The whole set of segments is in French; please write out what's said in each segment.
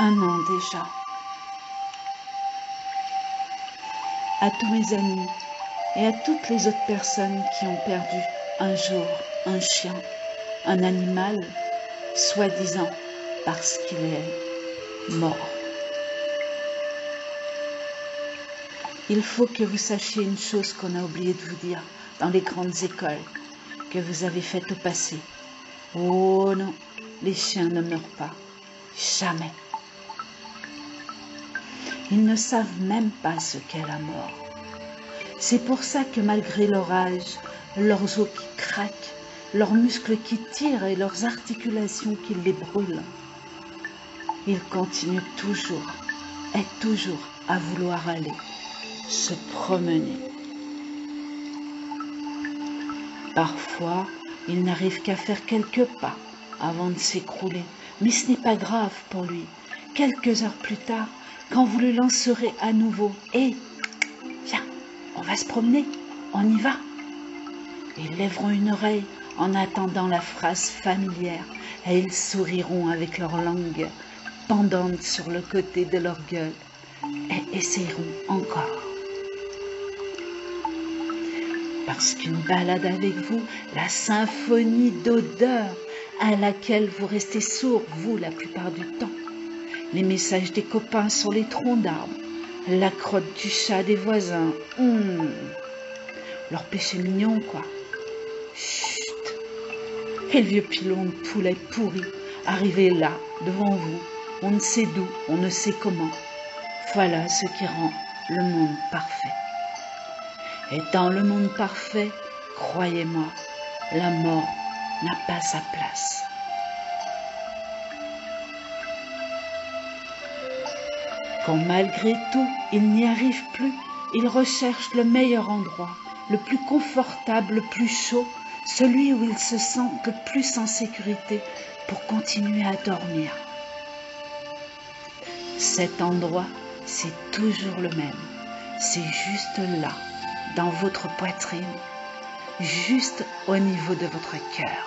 1 an déjà. À tous mes amis et à toutes les autres personnes qui ont perdu un jour un chien, un animal, soi-disant parce qu'il est mort. Il faut que vous sachiez une chose qu'on a oublié de vous dire dans les grandes écoles que vous avez faites au passé. Oh non, les chiens ne meurent pas. Jamais. Ils ne savent même pas ce qu'est la mort. C'est pour ça que malgré leur âge, leurs os qui craquent, leurs muscles qui tirent et leurs articulations qui les brûlent, ils continuent toujours et toujours à vouloir aller se promener. Parfois, ils n'arrivent qu'à faire quelques pas avant de s'écrouler, mais ce n'est pas grave pour lui. Quelques heures plus tard, quand vous le lancerez à nouveau, « Hé, viens, on va se promener, on y va !» Ils lèveront une oreille en attendant la phrase familière et ils souriront avec leur langue pendante sur le côté de leur gueule et essayeront encore. Parce qu'une balade avec vous, la symphonie d'odeurs à laquelle vous restez sourds, vous, la plupart du temps, les messages des copains sur les troncs d'arbres, la crotte du chat des voisins, leur péché mignon, quoi. Chut. Et le vieux pilon de poulet pourri, arrivé là, devant vous, on ne sait d'où, on ne sait comment. Voilà ce qui rend le monde parfait. Et dans le monde parfait, croyez-moi, la mort n'a pas sa place. Quand malgré tout, il n'y arrive plus, il recherche le meilleur endroit, le plus confortable, le plus chaud, celui où il se sent le plus en sécurité pour continuer à dormir. Cet endroit, c'est toujours le même, c'est juste là, dans votre poitrine, juste au niveau de votre cœur.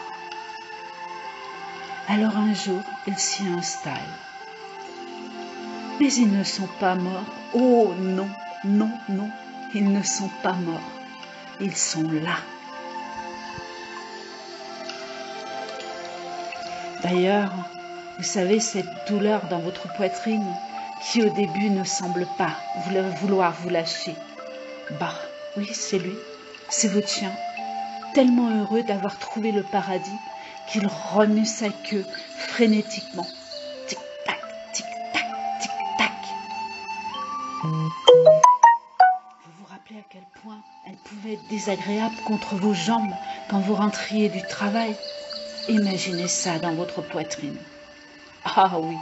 Alors un jour, il s'y installe. Mais ils ne sont pas morts. Oh non, non, non, ils ne sont pas morts. Ils sont là. D'ailleurs, vous savez, cette douleur dans votre poitrine qui au début ne semble pas vouloir vous lâcher. Bah, oui, c'est lui, c'est votre chien, tellement heureux d'avoir trouvé le paradis qu'il remue sa queue frénétiquement. Tic-tac, tic-tac, tic-tac. Vous vous rappelez à quel point elle pouvait être désagréable contre vos jambes quand vous rentriez du travail? Imaginez ça dans votre poitrine. Ah oui,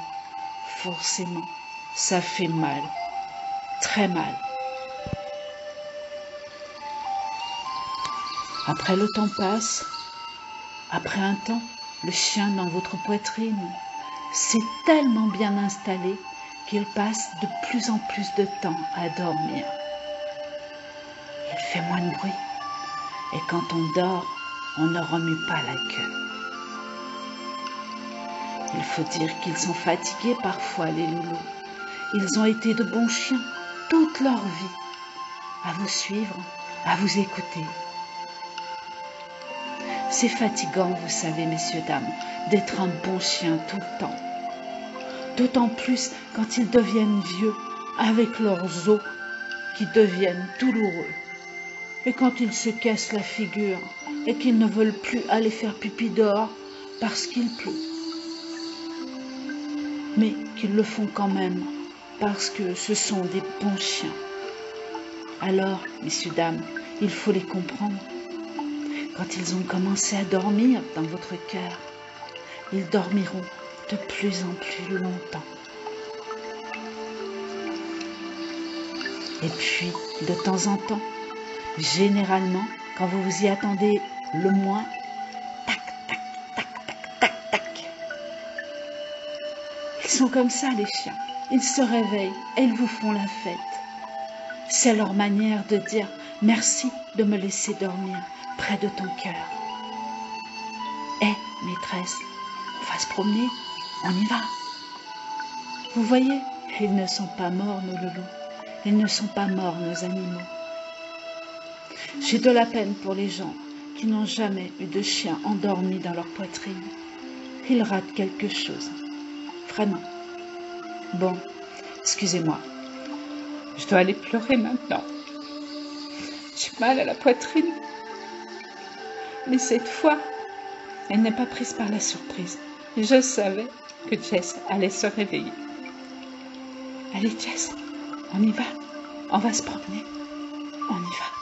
forcément, ça fait mal, très mal. Après le temps passe, après un temps, le chien dans votre poitrine s'est tellement bien installé qu'il passe de plus en plus de temps à dormir. Il fait moins de bruit et quand on dort, on ne remue pas la queue. Il faut dire qu'ils sont fatigués parfois, les loulous. Ils ont été de bons chiens toute leur vie, à vous suivre, à vous écouter. C'est fatigant, vous savez, messieurs, dames, d'être un bon chien tout le temps. D'autant plus quand ils deviennent vieux, avec leurs os qui deviennent douloureux. Et quand ils se cassent la figure et qu'ils ne veulent plus aller faire pipi dehors parce qu'il pleut. Mais qu'ils le font quand même parce que ce sont des bons chiens. Alors, messieurs, dames, il faut les comprendre. Quand ils ont commencé à dormir dans votre cœur, ils dormiront de plus en plus longtemps. Et puis, de temps en temps, généralement, quand vous vous y attendez le moins, tac, tac, tac, tac, tac, tac. Ils sont comme ça, les chiens. Ils se réveillent et ils vous font la fête. C'est leur manière de dire « Merci de me laisser dormir près de ton cœur. » Hé, maîtresse, on va se promener, on y va. Vous voyez, ils ne sont pas morts, nos loulous. Ils ne sont pas morts, nos animaux. J'ai de la peine pour les gens qui n'ont jamais eu de chien endormi dans leur poitrine. Ils ratent quelque chose. Vraiment. Bon, excusez-moi. Je dois aller pleurer maintenant. J'ai mal à la poitrine. Mais cette fois, elle n'est pas prise par la surprise. Je savais que Jess allait se réveiller. Allez Jess, on y va. On va se promener. On y va.